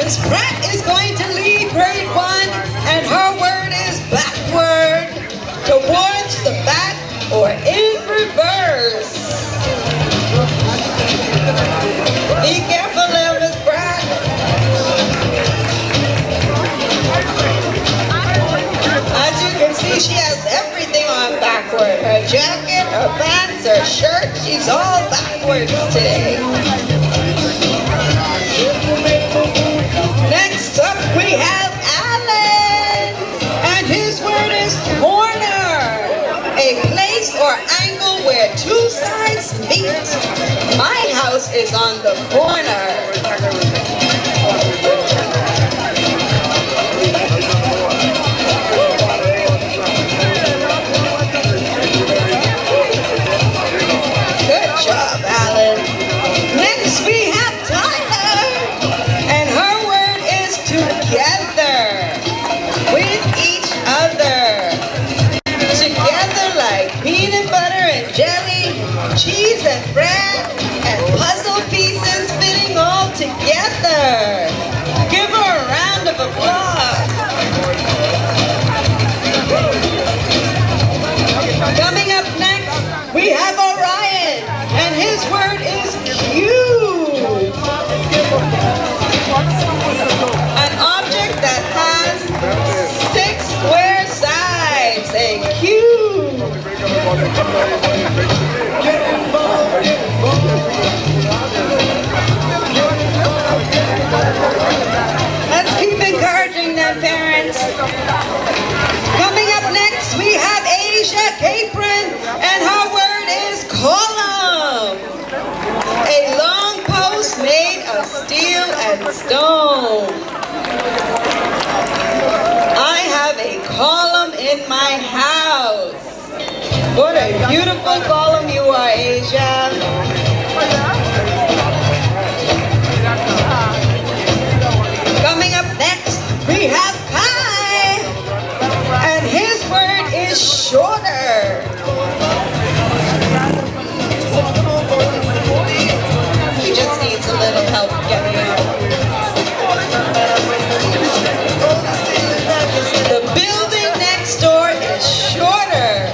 Miss Pratt is going to lead grade 1, and her word is backward, towards the back, or in reverse. Be careful there, Miss Pratt. As you can see, she has everything on backward. Her jacket, her pants, her shirt, she's all backwards today. Next up we have Alan, and his word is corner, a place or angle where two sides meet. My house is on the corner. Good job, Alan. Next we have Tyler, and her word is together, with each other. Together like peanut butter and jelly, cheese and bread, and puzzle pieces fitting all together. Give her a round of applause. Coming up next, we have Orion, and his word is cube. An object that has 6 square sides, a cube. Let's keep encouraging them, parents. Coming up next, we have Asia Capron, and her word is column. A long post made of steel and stone. I have a column in my house. What a beautiful column you are, Asia. Coming up next, we have Kai, and his word is shorter. He just needs a little help getting out. The building next door is shorter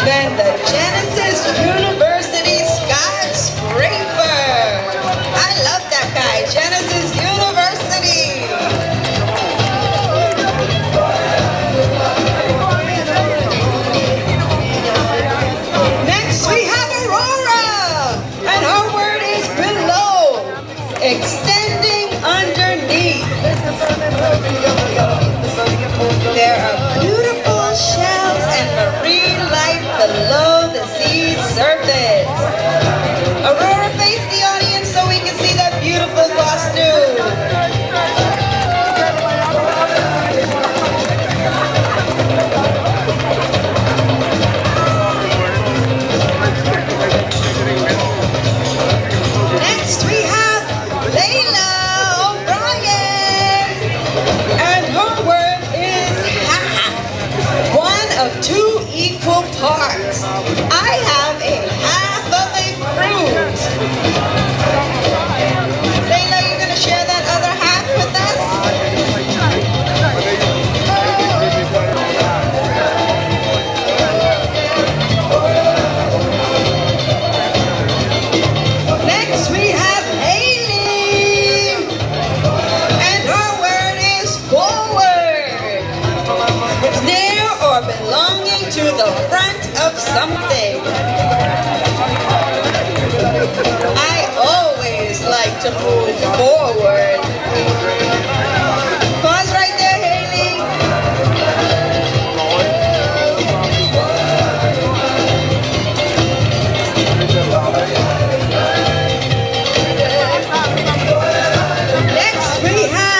than the Genesis University skyscraper. I love that guy, Genesis University. Next we have Aurora, and her word is below, extending underneath. There are beautiful shells and marine life below the sea's surface. Aurora, face the audience so we can see that beautiful costume. Next we have Layla O'Brien, and her word is half, one of 2 equal parts. I have a half of a fruit. Layla, you gonna share that other half with us? Next we have Haley, and her word is forward. It's near or belonging to the front of something. I always like to move forward. Pause right there, Haley. Next we have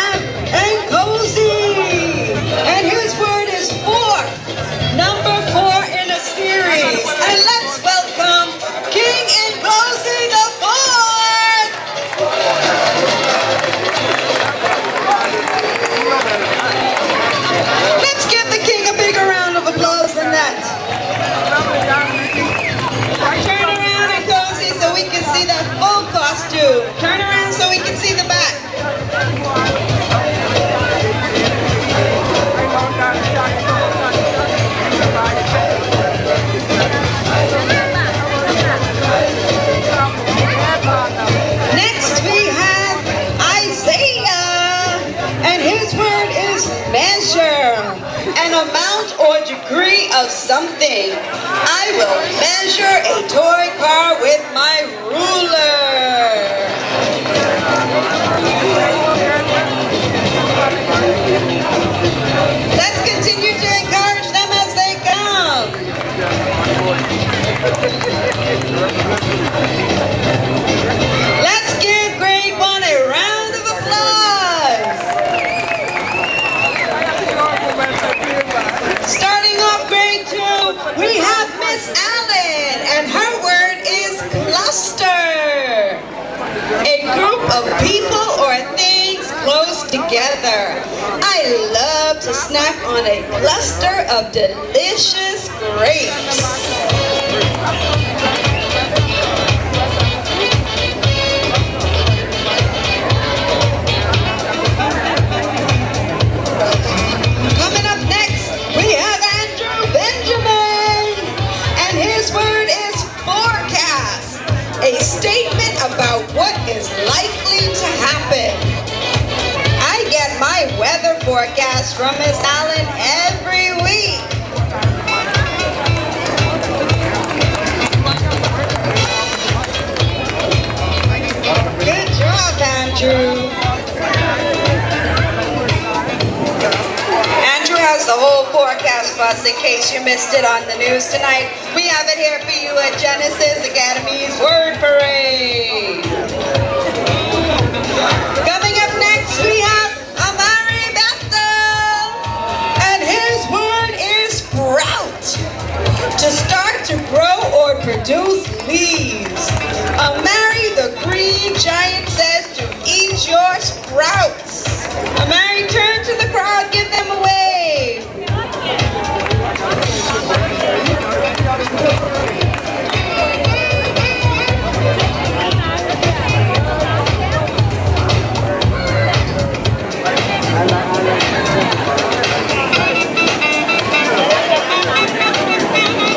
Cozy, and his word is 4, number 4 in a series. And let's welcome King and Cozy the 4th. something. I will measure a toy car with my ruler. Let's continue to encourage them as they come. Let's give grade 1 a round of applause. Starting off grade 2, we have Miss Allen, and her word is cluster. A group of people or things close together. I love to snack on a cluster of delicious grapes. Coming up next, we have Andrew Benjamin, and his word is forecast, a statement about what is likely to happen. I get my weather forecast from Miss Allen every week. Good job, Andrew. Andrew has the whole forecast for us in case you missed it on the news tonight. We have it here for you at Genesis Academy's Word Parade. Coming up next, we have Amari Bethel, and his word is sprout. To start to grow or produce leaves. Amari the green giant says to eat your sprouts. Amari, turn to the crowd, give them a wave.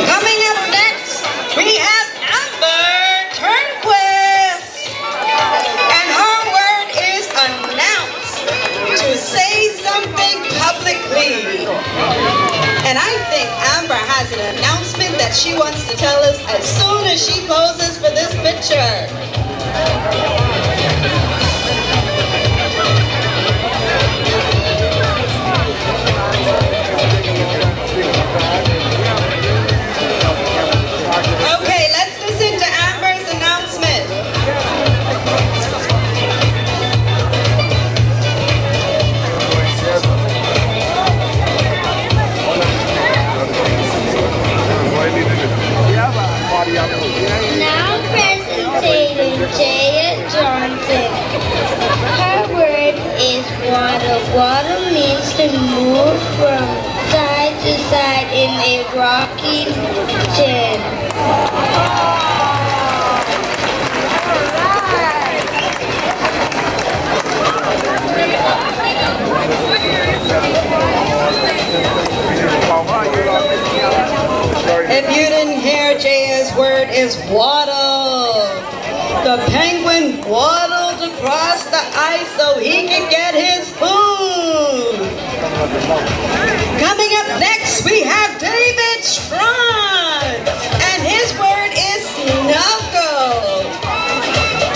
Coming up next, we have Amber Turnquist, and her word is announce, to say something publicly. And I think Amber has an announcement that she wants to tell us as soon as she poses for this picture. Okay, let's listen to Amber's announcement. Now presenting Jaya Johnson. Her word is water. Water means to move from side to side in a rocking chair. If you didn't hear, Jaya's word is waddle. The penguin waddled across the ice so he could get his food. Coming up next, we have David Strawn, and his word is snuggle.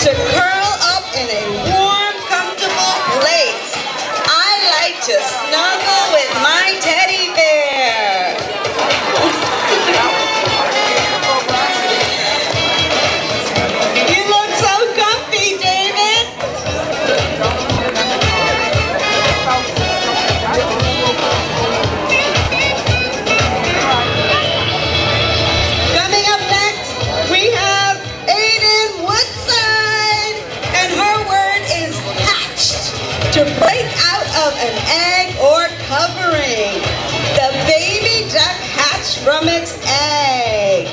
To curl up in a warm, comfortable place. I like to snuggle with my teddy bear. You look so comfy, David. Coming up next, we have Aiden Woodside, and her word is hatched. To break out of an egg or covering. The baby duck hatched from its egg.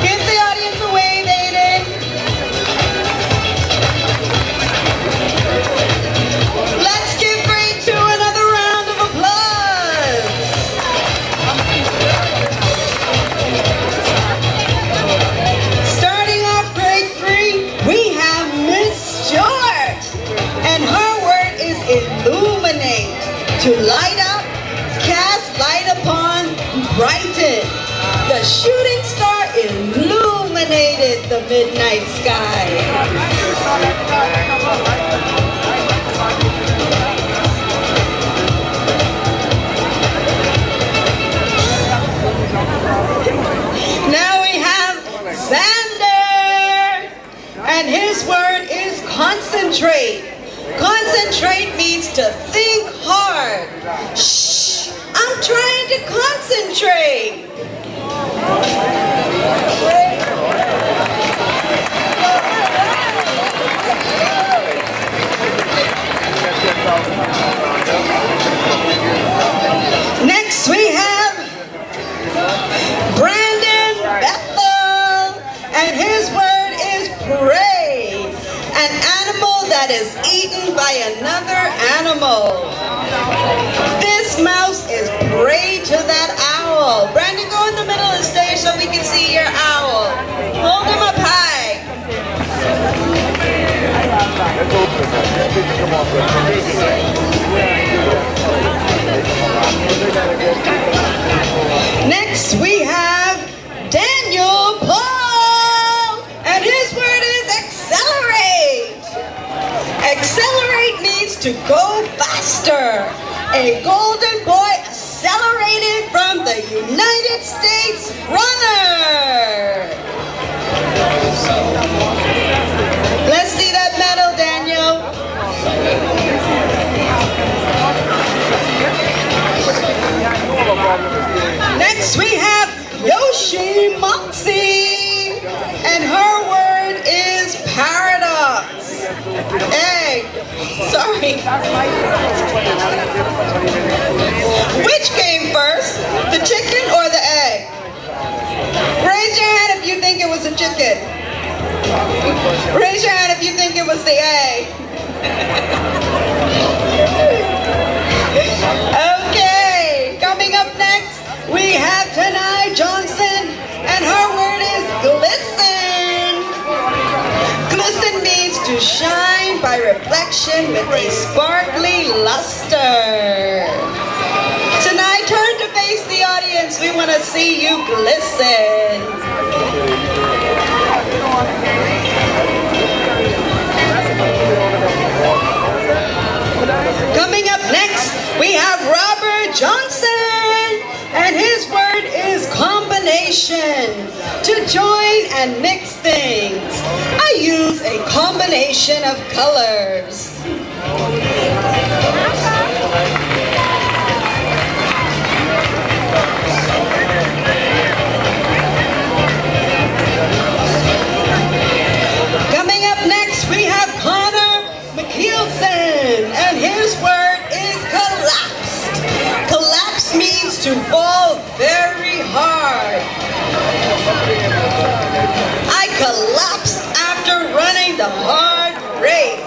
Give the audience a wave, Aiden. Let's give grade 2 another round of applause. Starting off grade 3, we have Miss Stewart, and her word is illuminate. To light up, cast light upon, bright dominated the midnight sky. Now we have Xander, and his word is concentrate. Concentrate means to think hard. Shh, I'm trying to concentrate. Next we have Brandon Bethel, and his word is prey. An animal that is eaten by another animal. This mouse is prey to that owl. Brandon, go in the middle of the stage so we can see your owl. Hold him up high. Next we have Daniel Paul, and his word is accelerate. Accelerate means to go faster. A golden boy accelerated from the United States runner. Let's see that medal, Daniel. Next we have Yoshi Moxie, and her word is paradox. Egg. Sorry. Which came first, the chicken or the egg? Raise your hand if you think it was a chicken. Raise your hand if you think it was the egg. Okay, coming up next, we have Tanai Johnson, and her word is glisten. Glisten means to shine by reflection with a sparkly luster. Tanai, turn to face the audience. We want to see you glisten. Coming up next, we have Robert Johnson, and his word is combination. To join and mix things. I use a combination of colors. Coming up next, we have Connor McKeelson, and his word is collapsed. Collapse means to fall very hard. I collapsed after running the hard race.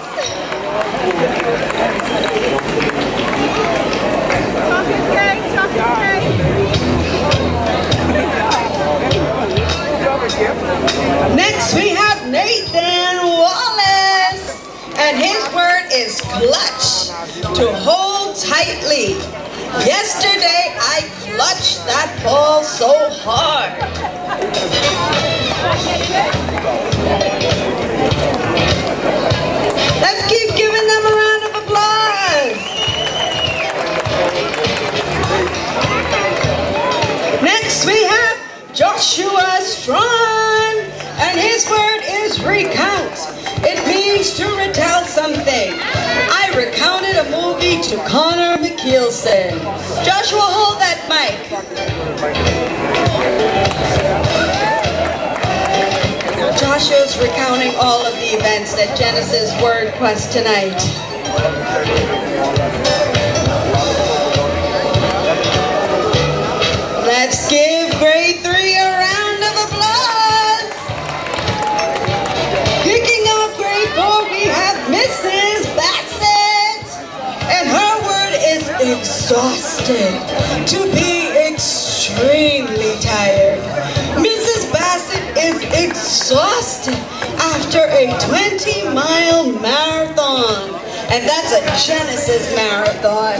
Next we have Nathan Wallace, and his word is clutch, to hold tightly. Yesterday I clutched that ball so hard. Let's keep giving them a round of applause. Next we have Joshua Strawn, and his word is recount. It means to retell something. I recounted a movie to Connor McKeelson. Joshua, hold that mic. Joshua's recounting all of the events at Genesis Word Quest tonight. Let's give grade 3 a round of applause. Kicking off grade 4, we have Mrs. Bassett, and her word is exhausted, to be extremely tired. Mrs. Bassett is exhausted after a 20-mile marathon, and that's a Genesis marathon.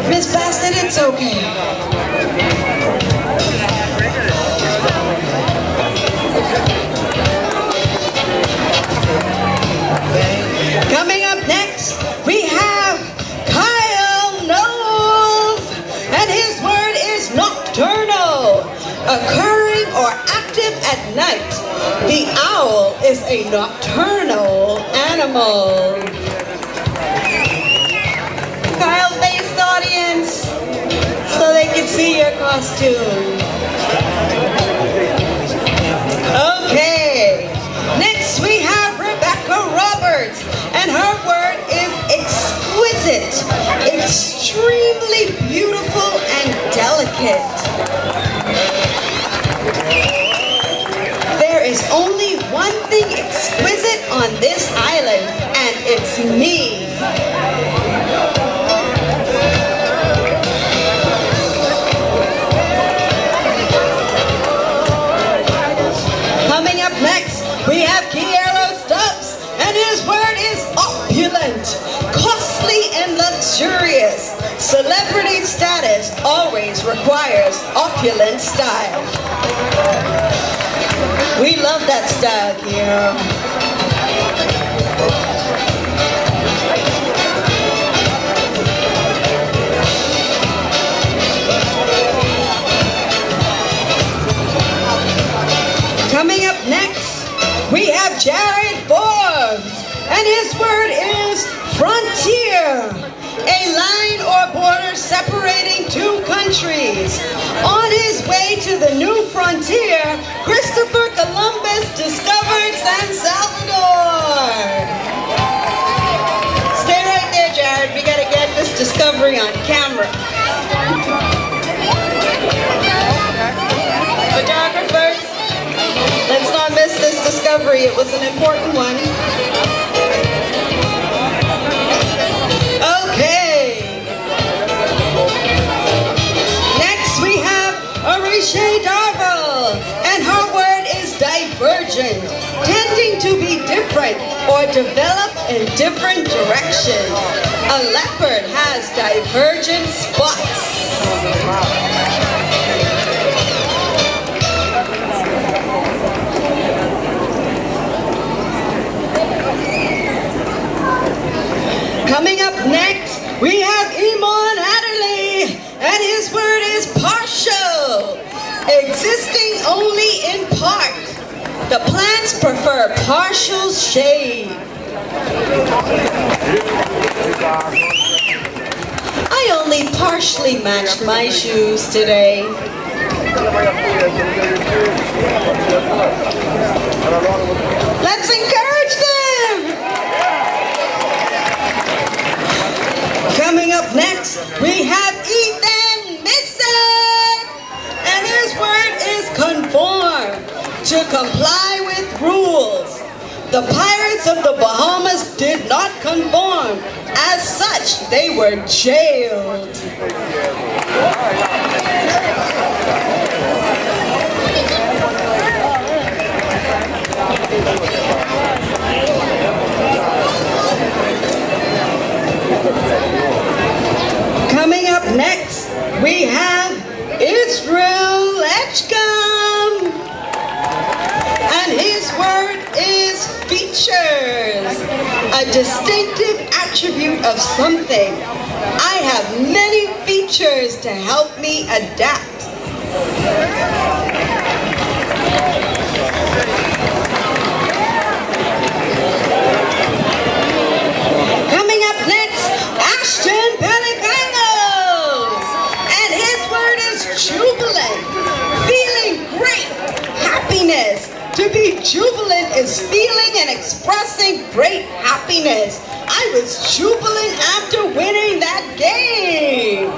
Miss Bassett, it's okay. animal, occurring or active at night. The owl is a nocturnal animal. Kyle-faced audience, so they can see your costume. Okay, next we have Rebecca Roberts, and her word is exquisite, extremely beautiful and delicate. There is only one thing exquisite on this island, and it's me. Coming up next, we have Guillermo Stubbs, and his word is opulent, costly and luxurious. Celebrity status always requires opulent style. We love that style, Guillermo. Coming up next, we have Jared Forbes, and his word is frontier, a line or border separating two countries. On his way to the new frontier, Christopher Columbus discovered San Salvador. Stay right there, Jared. We gotta get this discovery on camera. Photographers, let's not miss this discovery. It was an important one. Okay. Next we have Arisha Darvel, and her word is divergent, tending to be different or develop in different directions. A leopard has divergent spots. Coming up next, we have Iman Adderley, and his word is partial, existing only in part. The plants prefer partial shade. I only partially matched my shoes today. Let's encourage them! Coming up next, we have Ethan Missett, and his word is conform, to comply with rules. The pirates of the Bahamas did not conform. As such, they were jailed. Coming up next, we have Israel Edgecombe, and his word is features, a distinctive attribute of something. I have many features to help me adapt. Coming up next, Ashton Pelicanos, and his word is jubilant, feeling great, happiness. To be jubilant is feeling and expressing great happiness. I was jubilant after winning that game.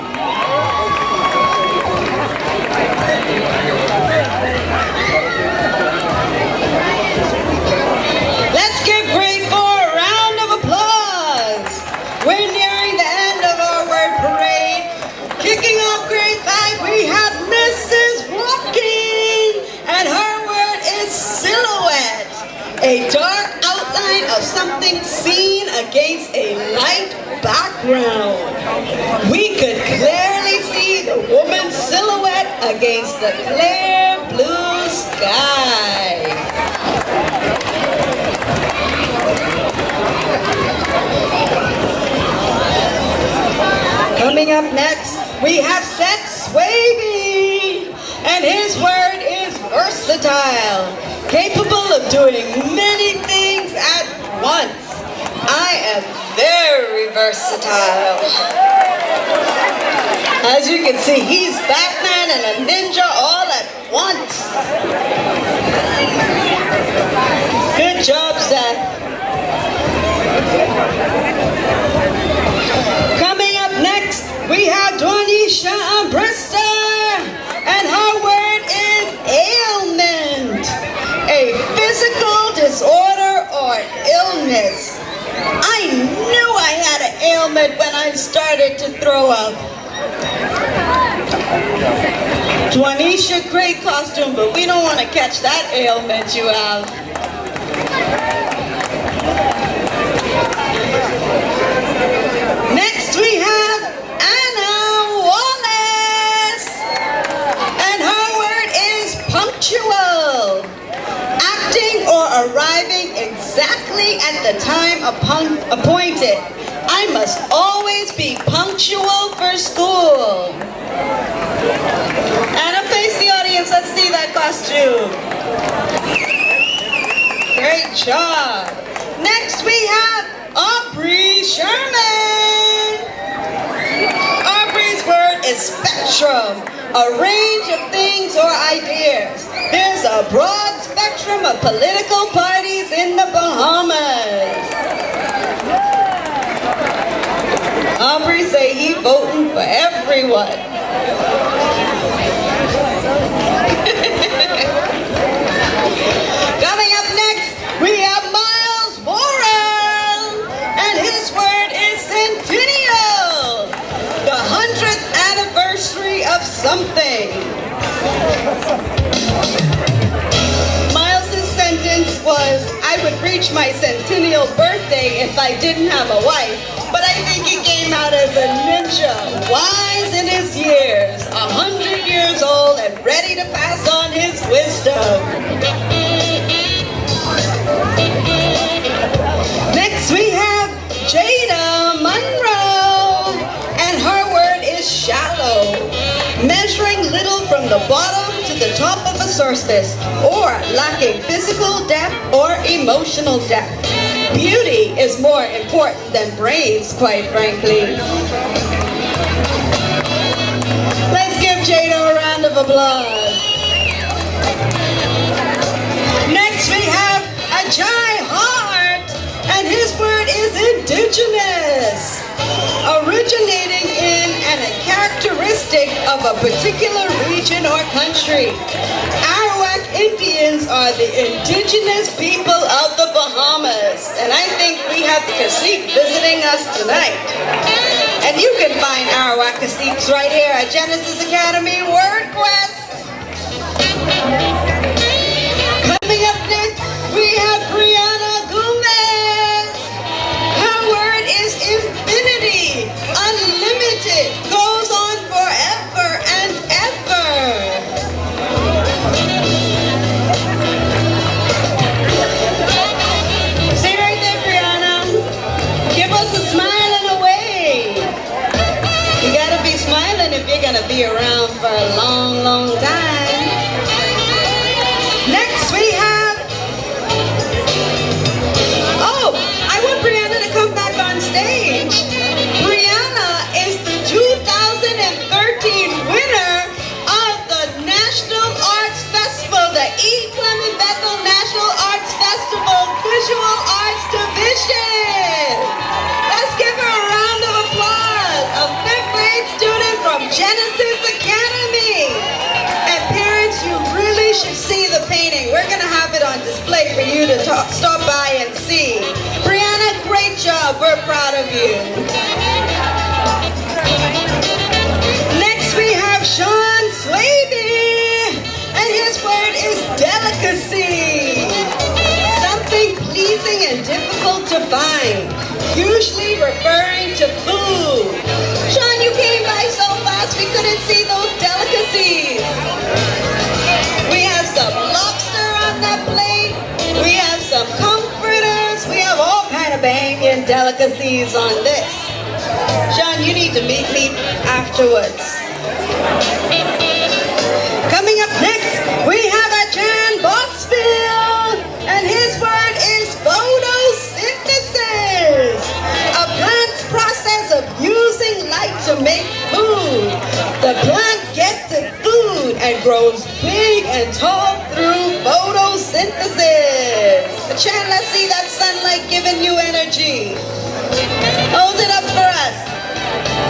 Let's give grade 4 a round of applause. We're nearing the end of our word parade. Kicking off grade 5, we have Mrs. Walking, and her word is silhouette, a dark outline of something seen against a light background. We could clearly see the woman's silhouette against the clear blue sky. Coming up next, we have Seth Swaby, and and his word is versatile, capable of doing many things at once. I am very versatile. As you can see, he's Batman and a ninja all at once. Good job, Seth. Coming up next, we have Dwanisha Ambrista, and her word is ailment, a physical disorder or illness. I knew I had an ailment when I started to throw up. Dwanisha, great costume, but we don't want to catch that ailment you have. Next we have Hanna Wallace, and her word is punctual, acting or arriving exactly at the time appointed. I must always be punctual for school. Anna, face the audience, let's see that costume. Great job. Next we have Aubrey Sherman. Aubrey's word is spectrum, a range of things or ideas. There's a broad spectrum of political parties in the Bahamas. Aubrey say he voting for everyone. Coming up next, we have Miles Worrell, and his word is centennial, the 100th anniversary of something. Miles's sentence was, I would reach my centennial birthday if I didn't have a wife, but I think he came out as a ninja, wise in his years, 100 years old and ready to pass on his wisdom. Next we have Jada Monroe, and her word is shallow, measuring little from the bottom to the top of a surface, or lacking physical depth or emotional depth. Beauty is more important than brains, quite frankly. Let's give Jada a round of applause. Next we have Ajay Hart, and his word is indigenous, originating in and a characteristic of a particular region or country. Arawak Indians are the indigenous people of the Bahamas, and I think we have the Cacique visiting us tonight. And you can find Arawak Caciques right here at Genesis Academy Word Quest. Coming up next, we have Brianna Gomez. Her word is infinity, unlimited, goes on forever and ever. See right there, Brianna? Give us a smile and a wave. You gotta be smiling if you're gonna be around for a long, long time. Next we have, I want Brianna to come back on stage. Brianna is the 2013 winner of the National Arts Festival, the E. Clement Bethel National Arts Festival Visual Arts Division. Let's give her a round of applause. A 5th grade student from Genesis Academy. And parents, you really should see the painting. We're going to have it on display for you to stop by and see. Brianna, great job. We're proud of you. Next we have Sean Swaby, and his word is delicacy. Something pleasing and difficult to find, usually referring to food. Sean, you came by so fast we couldn't see those delicacies. We have some lobster on that plate. We have some comforters. We have all kind of Bahamian delicacies on this. Sean, you need to meet me afterwards. Coming up grows big and tall through photosynthesis. Chan, let's see that sunlight giving you energy. Hold it up for us.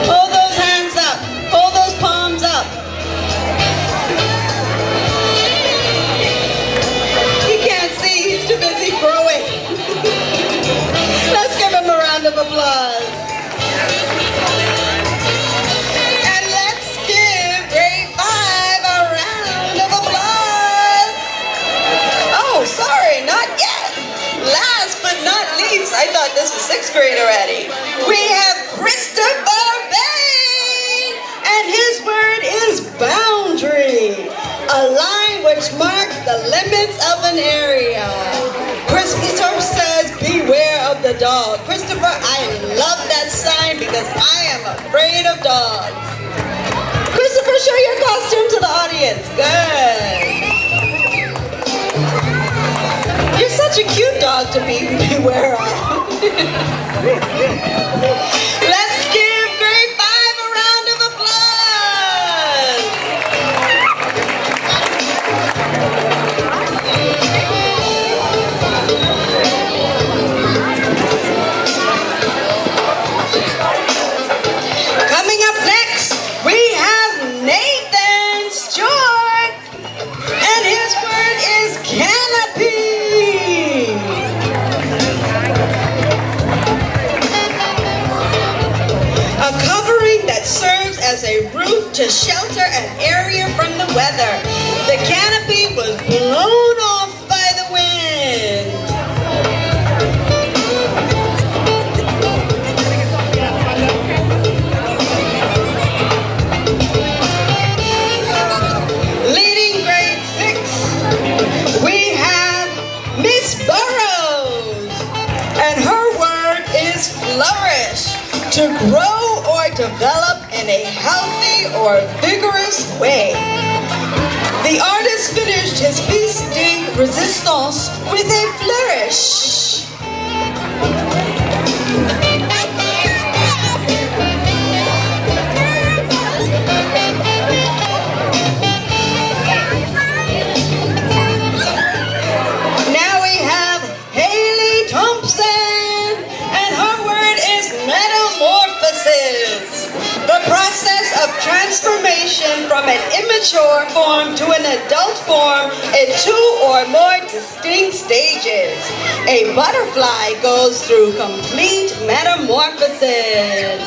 Hold those hands up. Hold those palms up. He can't see, he's too busy growing. Let's give him a round of applause. And let's give grade 5 a round of applause. Oh, sorry, not yet. Last but not least, I thought this was 6th grade already. We have Christopher Bain, and his word is boundary, a line which marks the limits of an area. Christopher says, beware of the dog. Christopher, I love that sign because I am afraid of dogs. Christopher, show your costume to the audience. Good. You're such a cute dog to beware of. Let's give grade 5 a round of applause. Coming up next, we have Nathan Stewart, and his word is canopy. A covering that serves as a roof to shelter an area from the weather. The canopy was blown off by the wind. Leading grade 6, we have Miss Burrows, and her word is flourish, to grow or develop in a healthy or vigorous way. The artist finished his piece de resistance with a flourish. Now we have Haley Thompson, and her word is metamorphosis, the process of transformation from an immature form to an adult form in 2 or more distinct stages. A butterfly goes through complete metamorphosis.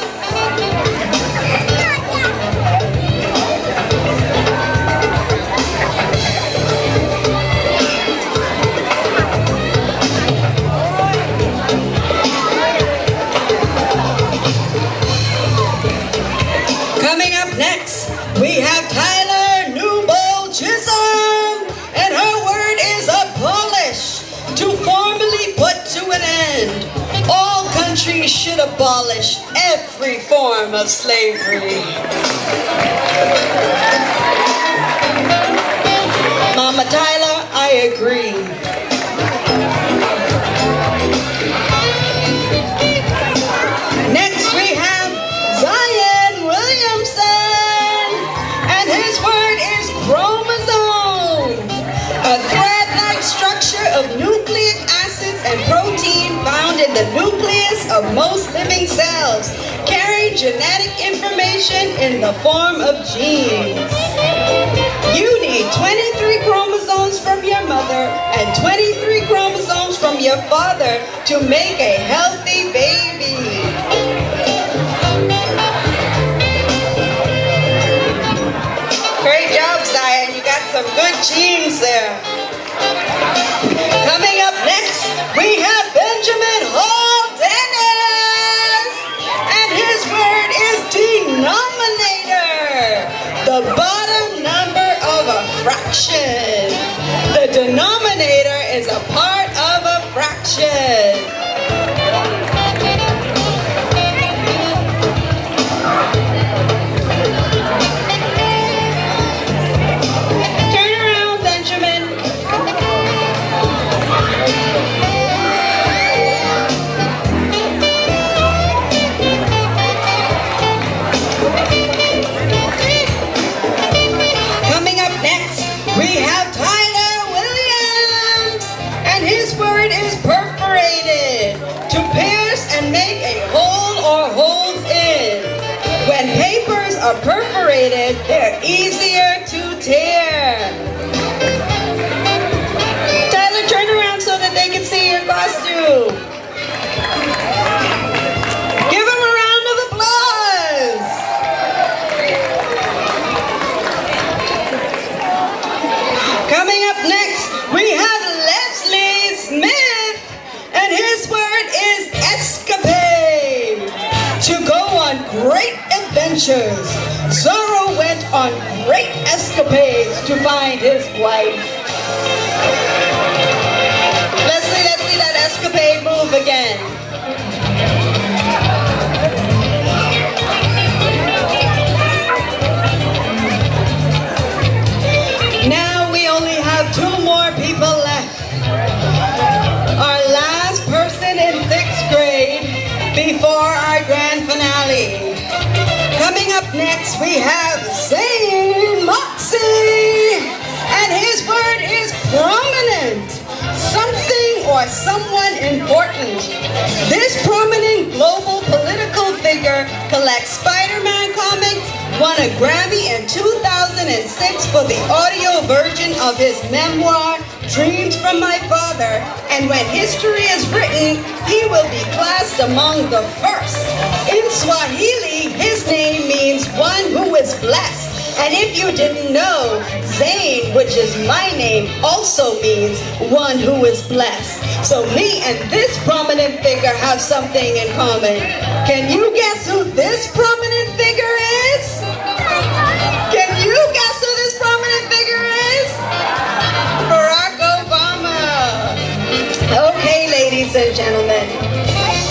Coming up next, we have Tyler Newbold Chisholm, and her word is abolish, to formally put to an end. All countries should abolish every form of slavery. Mama Tyler, I agree. Next we have Zion Williamson, and his word is chromosome, a thread-like structure of nucleic acids and protein found in the nucleus of most living cells, carrying genetic information in the form of genes. You need 23 chromosomes from your mother and 23 chromosomes from your father to make a healthy baby. Great job, Zion. You got some good genes there. Coming up next, we have Benjamin Hall Dennis, and his word is denominator, the bottom number of a fraction. The denominator is a part of a fraction. Turn around, Benjamin. We have Tyler Williams, and his word is perforated, to pierce and make a hole or holes in. When papers are perforated, they're easier to tear. Tyler, turn around so that they can see your costume. Give him a round of applause. Coming up next, we have Leslie Smith, and his word is escapade. To go on great adventures. Zorro went on great escapades to find his wife. Let's see that escapade move again. Now we only have 2 more people left. Our last person in 6th grade before our grand finale. Coming up next, we have Zane Moxie, and his word is prominent. Something or someone important. This prominent global political figure collects Spider-Man comics, won a Grammy in 2006 for the audio version of his memoir, Dreams from My Father, and when history is written, he will be classed among the first. In Swahili, his name means one who is blessed. And if you didn't know, Zane, which is my name, also means one who is blessed. So me and this prominent figure have something in common. Can you guess who this prominent figure is? Can you guess who this prominent figure is? Barack Obama. Okay, ladies and gentlemen.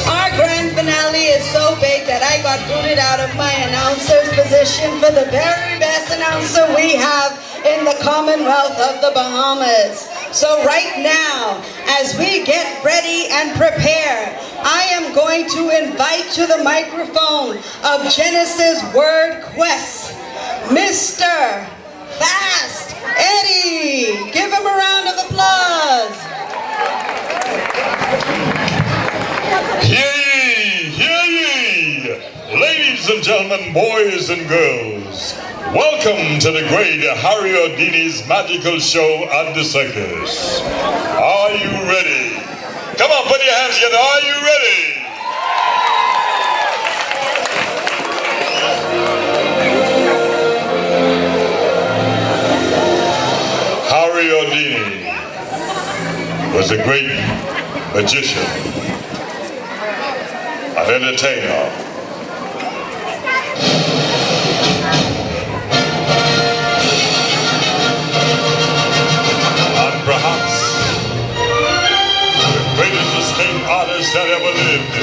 Our grand finale is so big that I got booted out of my announcer's position for the very best announcer we have in the Commonwealth of the Bahamas. So right now, as we get ready and prepare, I am going to invite to the microphone of Genesis Word Quest, Mr. Fast Eddie. Give him a round of applause. Hear ye, hear ye, ladies and gentlemen, boys and girls. Welcome to the great Harry Houdini's magical show at the circus. Are you ready? Come on, put your hands together. Are you ready? Harry Houdini was a great magician, an entertainer. And perhaps the greatest escape artist that ever lived.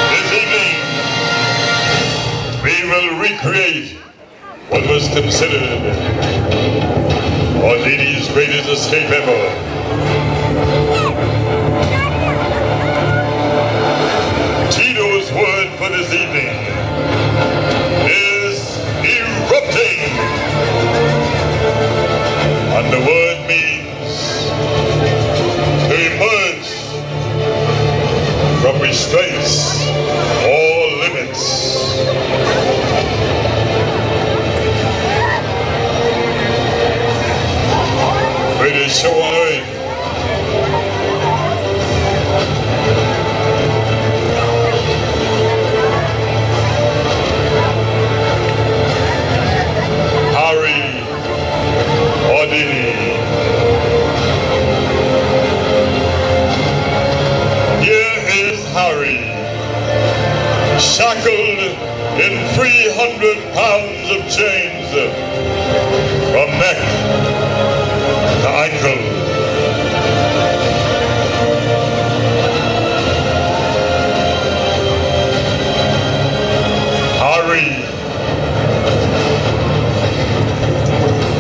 This evening, we will recreate what was considered Houdini's greatest escape ever. Tito's word for this evening is erupting. And the word means to emerge from restraints or limits. Greatest show on earth. Harry Houdini. Here is Harry, shackled in 300 pounds of chains from neck to ankle. Harry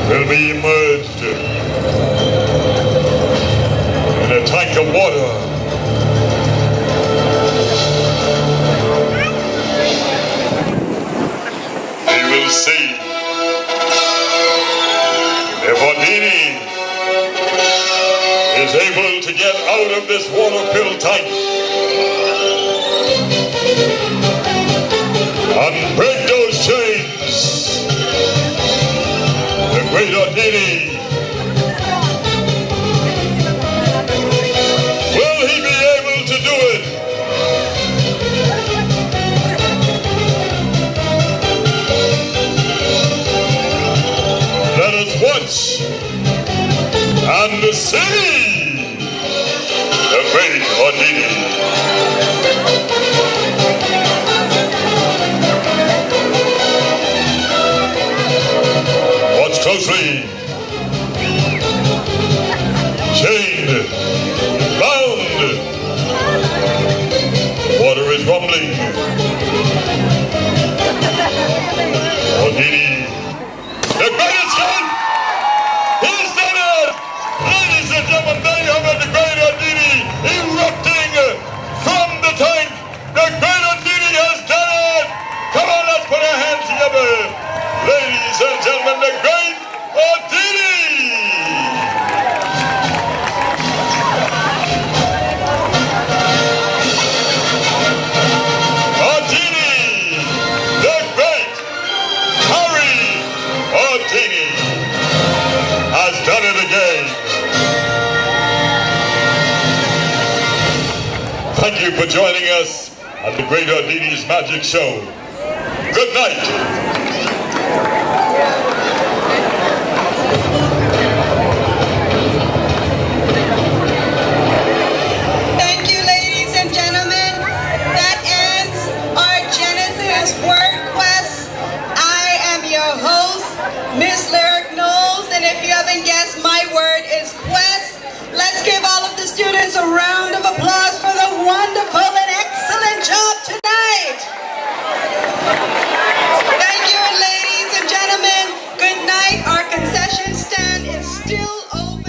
will be immersed in a tank of water. He will see to get out of this water-filled tank and break those chains. The great Ordini. Will he be able to do it? Let us watch and see the great Ordini. Watch closely. Chained, bound. Water is rumbling. Ordini, the greatest king. He's done it! Ladies and gentlemen, there you have it, the great Ordini erupting from the tank. The great Ordini has done it! Come on, let's put our hands together. Ladies and gentlemen, the great Ordini! Ordini! The great Harry Ordini has done it again. Thank you for joining us at the Great Ordini's Magic Show. Good night. Thank you, ladies and gentlemen. That ends our Genesis Word Quest. I am your host, Miss Lyric Knowles, and if you haven't guessed, my word is quest. Let's give all of the students a round of applause for the wonderful and excellent job tonight. Thank you, ladies and gentlemen. Good night. Our concession stand is still open.